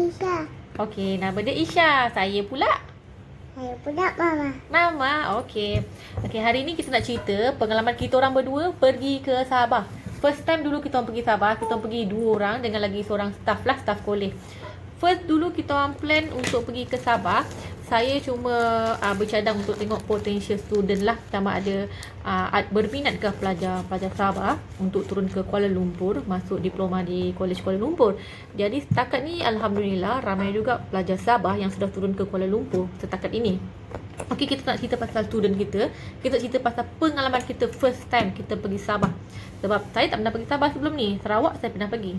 Isha. Okey, nama dia Isha. Saya pula Saya pula Mama. Mama. Okey. Okey, hari ni kita nak cerita pengalaman kita orang berdua pergi ke Sabah. First time dulu kita orang pergi Sabah, kita orang pergi 2 orang dengan lagi seorang staff lah, staff kolej. First dulu kita orang plan untuk pergi ke Sabah. Saya cuma bercadang untuk tengok potential student lah. Pertama ada berminat ke pelajar Sabah untuk turun ke Kuala Lumpur, masuk diploma di Kolej Kuala Lumpur. Jadi setakat ni Alhamdulillah ramai juga pelajar Sabah yang sudah turun ke Kuala Lumpur setakat ini. Okey, kita nak cerita pasal student kita. Kita cerita pasal pengalaman kita first time kita pergi Sabah. Sebab saya tak pernah pergi Sabah sebelum ni. Sarawak saya pernah pergi.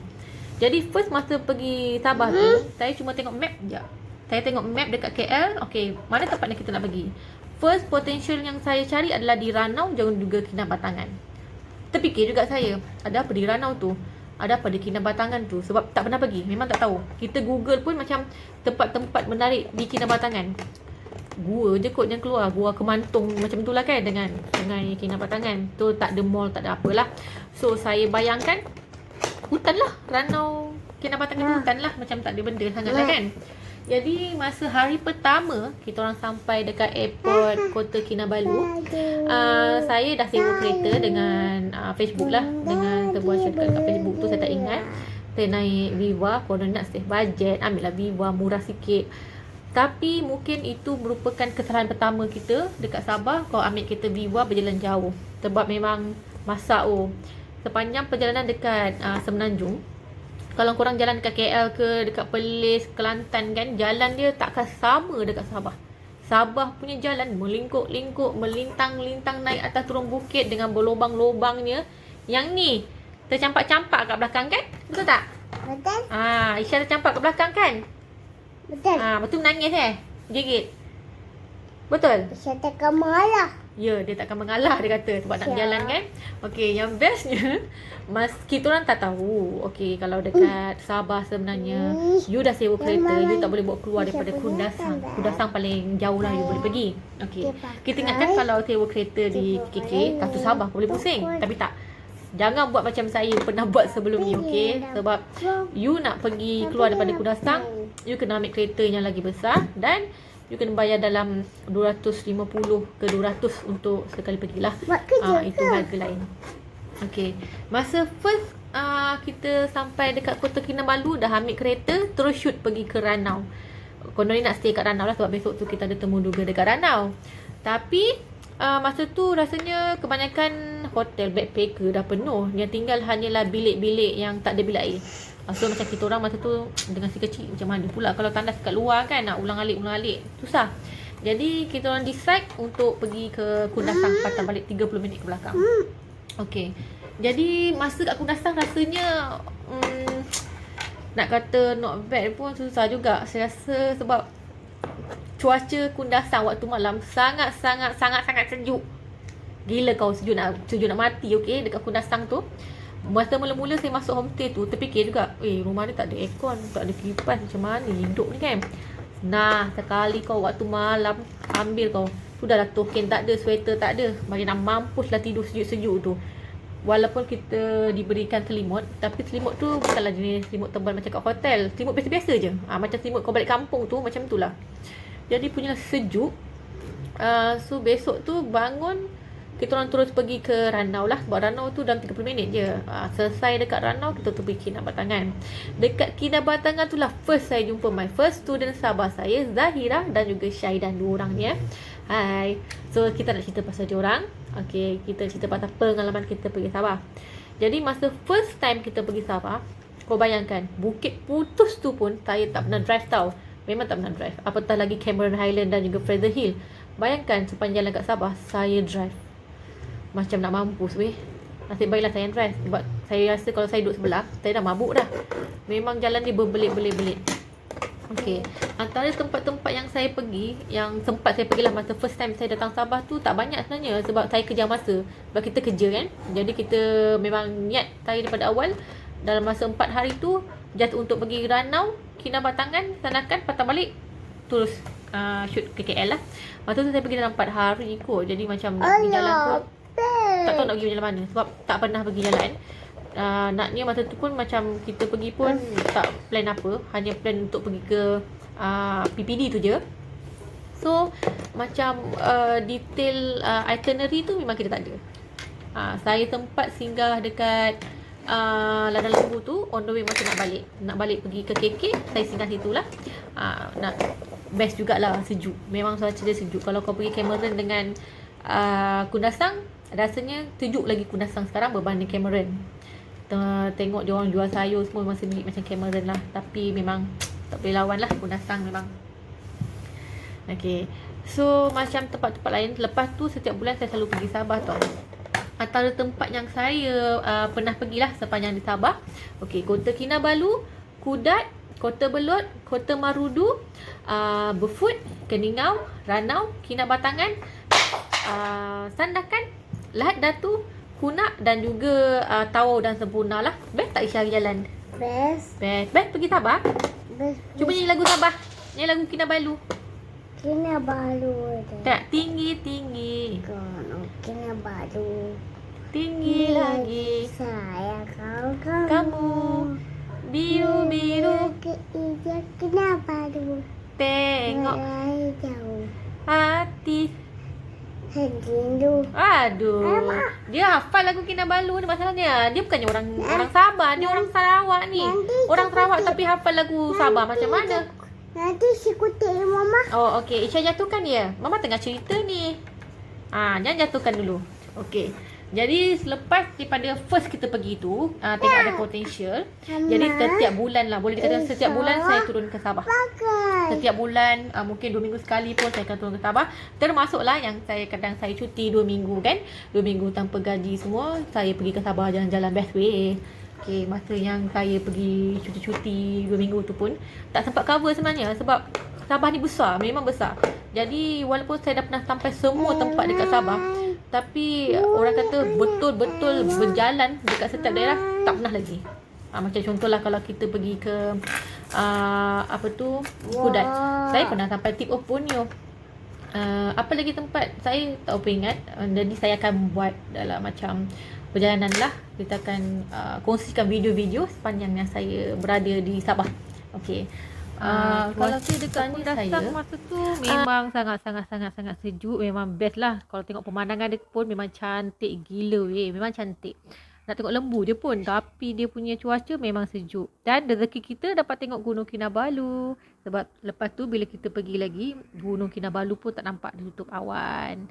Jadi first masa pergi Sabah tu, saya cuma tengok map je. Saya tengok map dekat KL. Okey, mana tempat yang kita nak pergi? First potential yang saya cari adalah di Ranau dan juga Kinabatangan. Terfikir juga saya, ada apa di Ranau tu? Ada apa di Kinabatangan tu? Sebab tak pernah pergi, memang tak tahu. Kita Google pun macam tempat-tempat menarik di Kinabatangan. Gua je kot yang keluar, gua Kemantung macam tu lah kan, dengan Sungai Kinabatangan. Tu tak ada mall, tak ada apalah. So saya bayangkan hutan lah, Ranau Kinabatangan hutan lah, macam tak ada benda sangat lah kan. Jadi masa hari pertama kita orang sampai dekat airport Kota Kinabalu, saya dah sewa kereta dengan Facebook lah, dengan sebuah syarikat dekat Facebook tu, saya tak ingat. Saya naik Viva, kalau nak save budget, ambil lah Viva, murah sikit. Tapi mungkin itu merupakan kesalahan pertama kita dekat Sabah. Kau ambil kereta Viva berjalan jauh. Sebab memang masak sepanjang perjalanan dekat Semenanjung, kalau korang jalan dekat KL ke, dekat Perlis, Kelantan kan, jalan dia takkan sama dekat Sabah. Sabah punya jalan melingkuk-lingkuk, melintang-lintang naik atas turun bukit dengan berlubang-lubangnya. Yang ni tercampak-campak kat belakang kan? Betul tak? Betul? Isha tercampak kat belakang kan? Betul. Betul menangis gigit. Betul? Saya takkan marah. Ya, dia takkan mengalah, dia kata, sebab nak jalan kan. Okey, yang bestnya kita orang tak tahu. Okey, kalau dekat Sabah sebenarnya you dah sewa kereta, you tak boleh bawa keluar daripada Kundasang. Kundasang paling jauh lah you boleh pergi. Okey, kita ingatkan kalau sewa kereta di KK, Kartu Sabah boleh pusing. Tapi tak. Jangan buat macam saya pernah buat sebelum ni, okey? Sebab you nak pergi keluar daripada Kundasang, you kena ambil kereta yang lagi besar dan you kena bayar dalam 250 ke 200 untuk sekali pergilah. Itu harga lain. Okey. Masa first kita sampai dekat Kota Kinabalu, dah ambil kereta, terus shoot pergi ke Ranau. Konon nak stay kat Ranau lah, sebab besok tu kita ada temu juga dekat Ranau. Tapi masa tu rasanya kebanyakan hotel backpacker dah penuh. Yang tinggal hanyalah bilik-bilik yang tak ada bilik air. So macam kita orang masa tu dengan si kecil, macam mana pula kalau tandas kat luar kan, nak ulang-alik susah. Jadi kita orang decide untuk pergi ke Kundasang, patah balik 30 minit ke belakang. Okey. Jadi masa kat Kundasang rasanya nak kata not bad pun susah juga. Saya rasa sebab cuaca Kundasang waktu malam sangat sejuk. Gila kau, sejuk nak mati, okey, dekat Kundasang tu. Masa mula-mula saya masuk homestay tu, terfikir juga, rumah ni tak ada aircon, tak ada kipas, macam mana hidup ni kan. Nah, sekali kau waktu malam ambil kau, sudahlah token tak ada, sweater tak ada, macam nak mampus lah tidur sejuk-sejuk tu. Walaupun kita diberikan selimut, tapi selimut tu bukanlah jenis selimut tebal macam kat hotel. Selimut biasa-biasa je. Macam selimut kau balik kampung tu, macam tu lah. Jadi punya sejuk. So besok tu bangun, kita orang terus pergi ke Ranau lah. Sebab Ranau tu dalam 30 minit je. Selesai dekat Ranau, kita tu pergi Kinabatangan. Dekat Kinabatangan tu lah first saya jumpa my first student Sabah saya, Zahira dan juga Syaidan, 2 orang ni. Hai. So kita nak cerita pasal diorang. Okay, kita cerita pasal pengalaman kita pergi Sabah. Jadi masa first time kita pergi Sabah, kau bayangkan, Bukit Putus tu pun saya tak pernah drive tau. Memang tak pernah drive. Apatah lagi Cameron Highland dan juga Fraser Hill. Bayangkan sepanjang jalan kat Sabah, saya drive. Macam nak mampus weh. Nasib baiklah saya drive. Sebab saya rasa kalau saya duduk sebelah, saya dah mabuk dah. Memang jalan dia berbelit-belit. Okey. Antara tempat-tempat yang saya pergi, yang sempat saya pergilah masa first time saya datang Sabah tu, tak banyak sebenarnya. Sebab saya kejar masa. Sebab kita kerja kan. Jadi kita memang niat saya daripada awal, dalam masa 4 hari tu, just untuk pergi Ranau, Kinabatangan, sanakan, patah balik, terus shoot ke KL lah. Masa tu saya pergi dalam 4 hari kot. Jadi macam nak pergi jalan tu tak tahu nak pergi jalan mana, sebab tak pernah pergi jalan. naknya masa tu pun macam kita pergi pun tak plan apa, hanya plan untuk pergi ke PPD tu je. So macam detail itinerary tu memang kita tak ada. Saya tempat singgah dekat Ladang Lembu tu, on the way masa nak balik pergi ke KK, saya singgah situ lah. Nak best jugalah, sejuk. Memang cuaca dia sejuk. Kalau kau pergi Cameron dengan Kundasang, rasanya sejuk lagi Kundasang sekarang berbanding Cameron. Tengok dia orang jual sayur semua memang sembik macam Cameron lah. Tapi memang tak boleh lawan lah Kundasang memang. Okay, so macam tempat-tempat lain, lepas tu setiap bulan saya selalu pergi Sabah tau. Antara tempat yang saya pernah pergilah sepanjang di Sabah, okay, Kota Kinabalu, Kudat, Kota Belud, Kota Marudu, Befut, Keningau, Ranau, Kinabatangan, Sandakan, Lahad Datu, Kunak dan juga Tawau dan Sempurna lah. Best tak Isya jalan? Best. Best pergi Sabah? Best. Cuba nyanyi lagu Sabah. Nyanyi lagu Kinabalu. Kinabalu. Tak, tinggi-tinggi. Kinabalu. Tinggi lagi. Saya kamu. Kamu. Biru-biru. Hijau Kinabalu. Tengok Jauh. hati. Rindu. Aduh. Dia hafal lagu Kinabalu ni masalahnya. Dia bukannya orang Sabah, dia orang Sarawak ni. Orang Sarawak tapi hafal lagu Sabah macam mana? Nanti si kutip mama. Oh, okey. Isya jatuhkan dia. Mama tengah cerita ni. Jangan jatuhkan dulu. Okey. Jadi selepas daripada first kita pergi tu, tengok ada potential. Jadi setiap bulan lah, boleh dikatakan setiap bulan saya turun ke Sabah. Setiap bulan, mungkin 2 minggu sekali pun saya akan turun ke Sabah. Termasuklah yang kadang saya cuti 2 minggu kan. 2 minggu tanpa gaji semua, saya pergi ke Sabah jalan-jalan best way. Okay, masa yang saya pergi cuti-cuti 2 minggu tu pun tak sempat cover sebenarnya sebab Sabah ni besar, memang besar. Jadi walaupun saya dah pernah sampai semua tempat dekat Sabah, tapi orang kata betul-betul berjalan dekat setiap daerah tak pernah lagi. Macam contohlah kalau kita pergi ke Kudat, saya pernah sampai Tip of Borneo. Apa lagi tempat saya tak apa ingat. Jadi saya akan buat dalam macam perjalanan lah. Kita akan kongsikan video-video sepanjang yang saya berada di Sabah. Okey. Kalau saya dekat ni rasa masa tu memang sangat sejuk. Memang best lah. Kalau tengok pemandangan dia pun memang cantik gila weh. Memang cantik. Nak tengok lembu je pun. Tapi dia punya cuaca memang sejuk. Dan rezeki kita dapat tengok Gunung Kinabalu. Sebab lepas tu bila kita pergi lagi, Gunung Kinabalu pun tak nampak ditutup awan.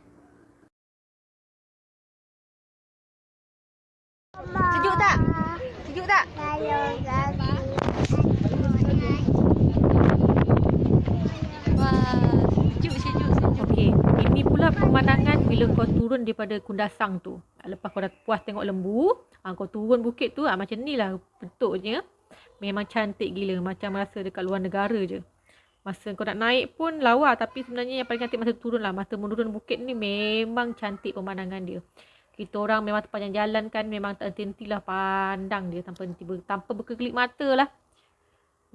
Sejuk tak? Sejuk tak? Wah, sejuk. Okey, ini pula pemandangan bila kau turun daripada Kundasang tu. Lepas kau dah puas tengok lembu, kau turun bukit tu, macam ni lah bentuknya. Memang cantik gila, macam rasa dekat luar negara je. Masa kau nak naik pun lawa, tapi sebenarnya yang paling cantik masa turun lah. Masa menurun bukit ni memang cantik pemandangan dia. Kita orang memang sepanjang jalan kan memang tak henti-hentilah pandang dia tanpa berkelip mata lah.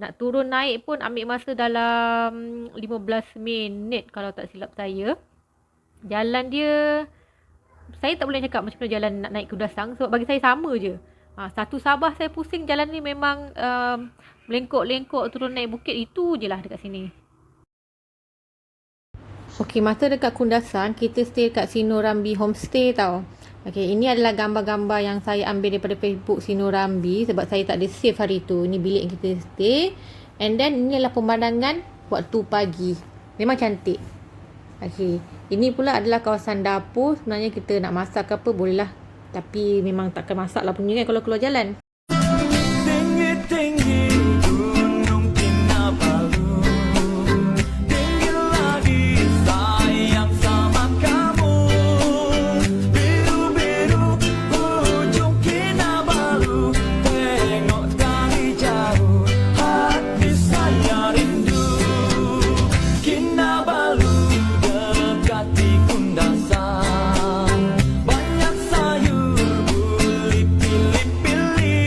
Nak turun naik pun ambil masa dalam 15 minit kalau tak silap saya. Jalan dia, saya tak boleh cakap macam mana jalan nak naik Kundasang sebab bagi saya sama je. Satu Sabah saya pusing jalan ni memang melengkok-lengkok turun naik bukit itu je lah dekat sini. Okey, masa dekat Kundasang kita stay dekat Sinorambi Homestay tau. Okey, ini adalah gambar-gambar yang saya ambil daripada Facebook Sinorambi sebab saya tak ada save hari tu. Ini bilik yang kita stay. And then ini adalah pemandangan waktu pagi. Memang cantik. Okey, ini pula adalah kawasan dapur. Sebenarnya kita nak masak ke apa boleh lah. Tapi memang takkan masak lah punya kan kalau keluar jalan. Tinggi-tinggi Gunung Kinabalu, tinggi lagi sayang sama kamu. Biru-biru ujung Kinabalu, tengok dari jauh hati saya rindu. Kinabalu dekati Kundasang, banyak sayur boleh pilih-pilih.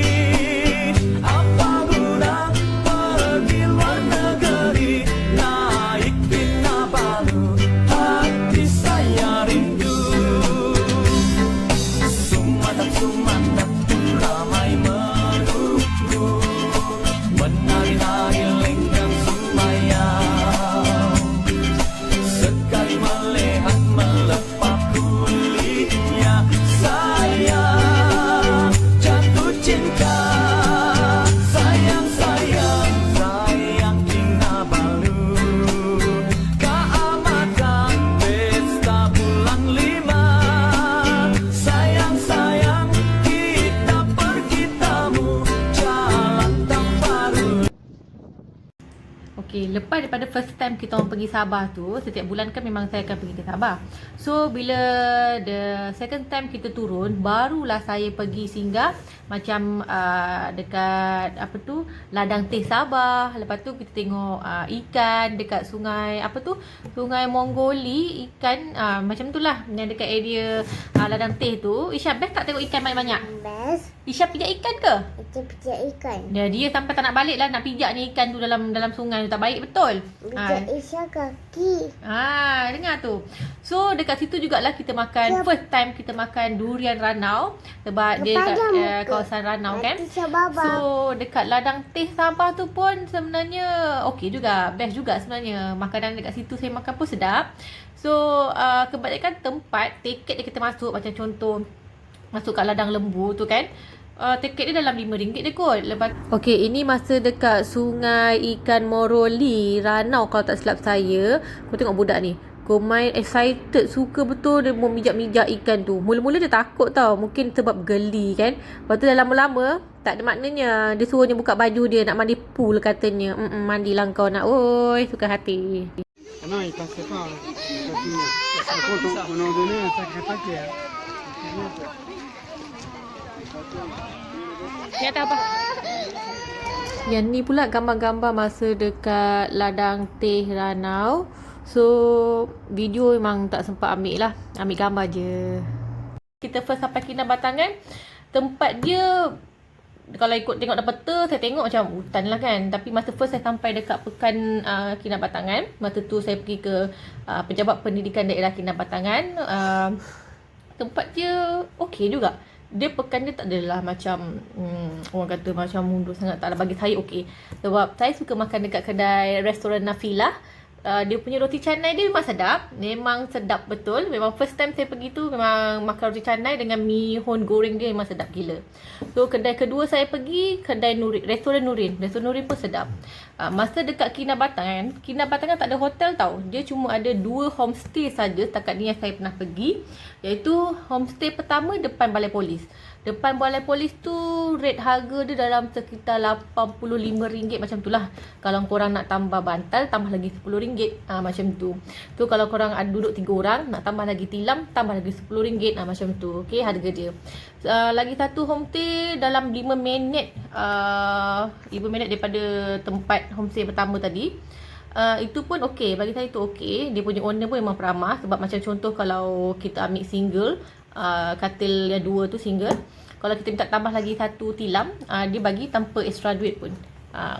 Okay, lepas daripada first time kita orang pergi Sabah tu, setiap bulan kan memang saya akan pergi ke Sabah. So, bila the second time kita turun, barulah saya pergi singgah macam dekat apa tu, ladang teh Sabah. Lepas tu kita tengok ikan dekat sungai, apa tu, sungai Monggoli, ikan macam tu lah, yang dekat area ladang teh tu. Isha, best tak tengok ikan banyak-banyak? Best. Isha pijak ikan ke? Kita pijak ikan. Dia sampai tak nak balik lah, nak pijak ni ikan tu dalam sungai tu, tak baik betul. Pijak Isha kaki. Dengar tu. So dekat situ jugalah kita makan, first time kita makan durian Ranau. Sebab dia dekat Kepada muka. kawasan Ranau kan. Nanti Sababa. So dekat ladang teh Sabah tu pun sebenarnya okey juga, best juga sebenarnya. Makanan dekat situ saya makan pun sedap. So kebanyakan tempat tiket dia kita masuk, macam contoh masuk kat ladang lembu tu kan, tiket dia dalam RM5 dia kot. Lepas okey, ini masa dekat sungai ikan Moroli Ranau kalau tak silap saya. Kau tengok budak ni, kau main excited, suka betul dia mau mijak-mijak ikan tu. Mula-mula dia takut tau, mungkin sebab geli kan. Lepas tu dah lama-lama tak ada maknanya, dia suruhnya buka baju dia, nak mandi pool katanya. Mandilah kau nak, oi, suka hati. Non, il passait pas. Il passait pas. Par contre, on en donnait un sacré paquet. Ni atas apa? Yang ni pula gambar-gambar masa dekat ladang teh Ranau. So video memang tak sempat ambil lah, ambil gambar je. Kita first sampai Kinabatangan, tempat dia kalau ikut tengok dalam peta, saya tengok macam hutan lah kan. Tapi masa first saya sampai dekat Pekan Kinabatangan, masa tu saya pergi ke Pejabat Pendidikan Daerah Kinabatangan. Tempat dia okey juga. Dia pekan dia tak adalah macam orang kata macam mundur sangat, tak lah, bagi saya okey. Sebab saya suka makan dekat kedai restoran Nafilah. Dia punya roti canai dia memang sedap. Memang sedap betul. Memang first time saya pergi tu memang makan roti canai dengan mi hon goreng dia memang sedap gila. So kedai kedua saya pergi kedai Nurin, restoran Nurin. Restoran Nurin pun sedap. Masa dekat Kinabatangan, Kinabatangan tak ada hotel tau. Dia cuma ada 2 homestay saja setakat ni yang saya pernah pergi. Iaitu homestay pertama depan Balai Polis. Depan Balai Polis tu rate harga dia dalam sekitar RM85 macam tu lah. Kalau korang nak tambah bantal, tambah lagi RM10. Macam tu. Tu kalau korang ada duduk 3 orang, nak tambah lagi tilam, tambah lagi RM10. Macam tu. Okay, harga dia. Lagi satu homestay dalam 5 minit. 5 minit daripada tempat homestay pertama tadi. Itu pun okey, bagi saya tu okey. Dia punya owner pun memang peramah. Sebab macam contoh kalau kita ambil single, katil yang 2 tu single, kalau kita minta tambah lagi 1 tilam, dia bagi tanpa extra duit pun.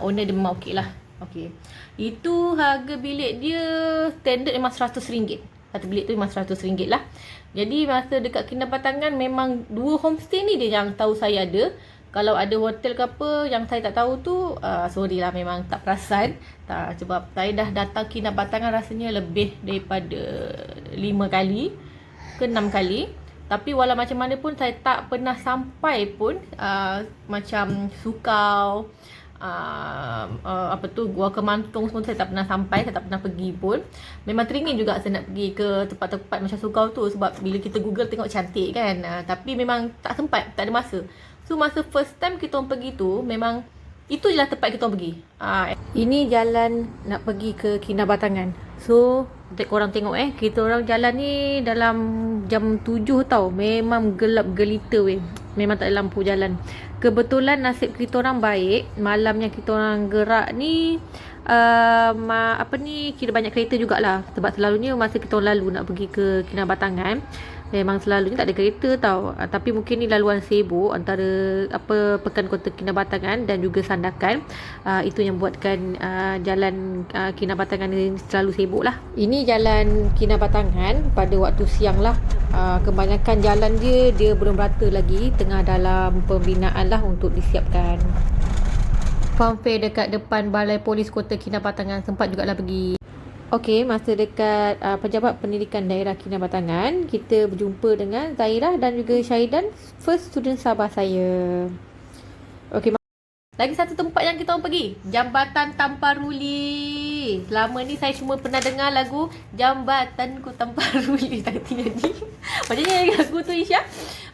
Owner dia memang okey lah. Okey. Itu harga bilik dia standard memang RM100. Satu bilik tu memang RM100 lah. Jadi masa dekat Kinabatangan memang 2 homestay ni dia yang tahu saya ada. Kalau ada hotel ke apa yang saya tak tahu tu, sorry lah, memang tak perasan. Sebab saya dah datang Kinabatangan rasanya lebih daripada 5 kali ke 6 kali. Tapi walau macam mana pun saya tak pernah sampai pun macam Sukau, apa tu, Gua Kemantung semua saya tak pernah sampai, saya tak pernah pergi pun. Memang teringin juga saya nak pergi ke tempat-tempat macam Sukau tu sebab bila kita Google tengok cantik kan. Tapi memang tak sempat, tak ada masa. So masa first time kita orang pergi tu memang itu je lah tempat kita orang pergi. Ini jalan nak pergi ke Kinabatangan. So korang tengok kita orang jalan ni dalam jam 7 tau. Memang gelap gelita weh. Memang tak ada lampu jalan. Kebetulan nasib kita orang baik, malam yang kita orang gerak ni kira banyak kereta jugalah. Sebab selalunya masa kita orang lalu nak pergi ke Kinabatangan, memang selalunya tak ada kereta tau. Tapi mungkin ni laluan sibuk antara Pekan Kota Kinabatangan dan juga Sandakan. Itu yang buatkan jalan Kinabatangan ni selalu sibuk lah. Ini jalan Kinabatangan pada waktu siang lah. Kebanyakan jalan dia belum rata lagi, tengah dalam pembinaan lah untuk disiapkan. Farm fair dekat depan Balai Polis Kota Kinabatangan sempat jugalah pergi. Okey, masa dekat Pejabat Pendidikan Daerah Kinabatangan, kita berjumpa dengan Zairah dan juga Syahidan, first student Sabah saya. Okey, lagi satu tempat yang kita orang pergi, Jambatan Tamparuli. Okey, selama ni saya cuma pernah dengar lagu Jambatanku Tanpa Ruli. Tak kerti nyanyi. Macam nyanyi lagu tu Isya.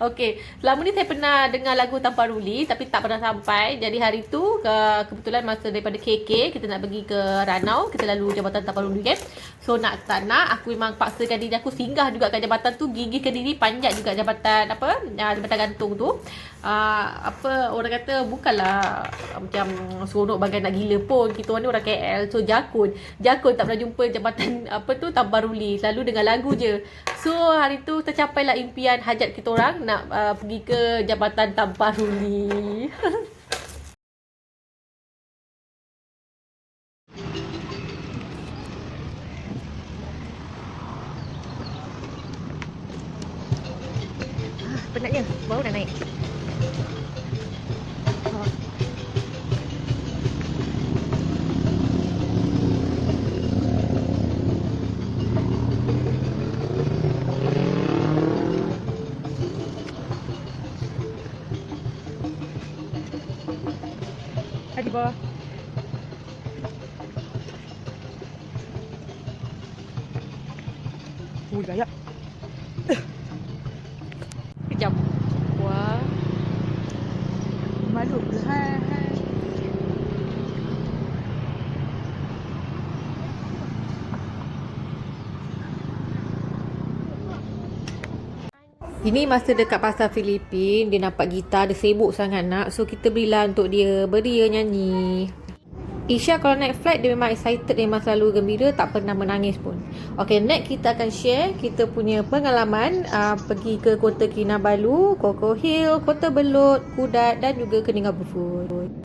Okey, selama ni saya pernah dengar lagu Tanpa Ruli tapi tak pernah sampai. Jadi hari tu kebetulan masa daripada KK kita nak pergi ke Ranau, kita lalu Jambatan Tanpa Ruli kan. So nak tak nak aku memang paksakan diri aku singgah juga kat jambatan tu, gigihkan diri, panjat juga jambatan jambatan gantung tu. Apa orang kata, bukanlah macam seronok bagai nak gila pun. Kita orang ni orang KL. So jakun tak pernah jumpa jambatan Tanpa Ruli. Selalu dengar lagu je. So hari tu tercapailah impian hajat kita orang nak pergi ke Jambatan Tanpa Ruli. Penatnya, baru dah naik. Di bawah. Gaya. Kejap. Wah. Malu pula. Hai. Ini masa dekat pasar Filipin, dia nampak gitar, dia sibuk sangat nak. So kita berilah untuk dia, beri dia nyanyi. Isya kalau naik flight dia memang excited, dia memang selalu gembira, tak pernah menangis pun. Okay, next kita akan share kita punya pengalaman pergi ke Kota Kinabalu, Koko Hill, Kota Belud, Kudat dan juga Keningau Food.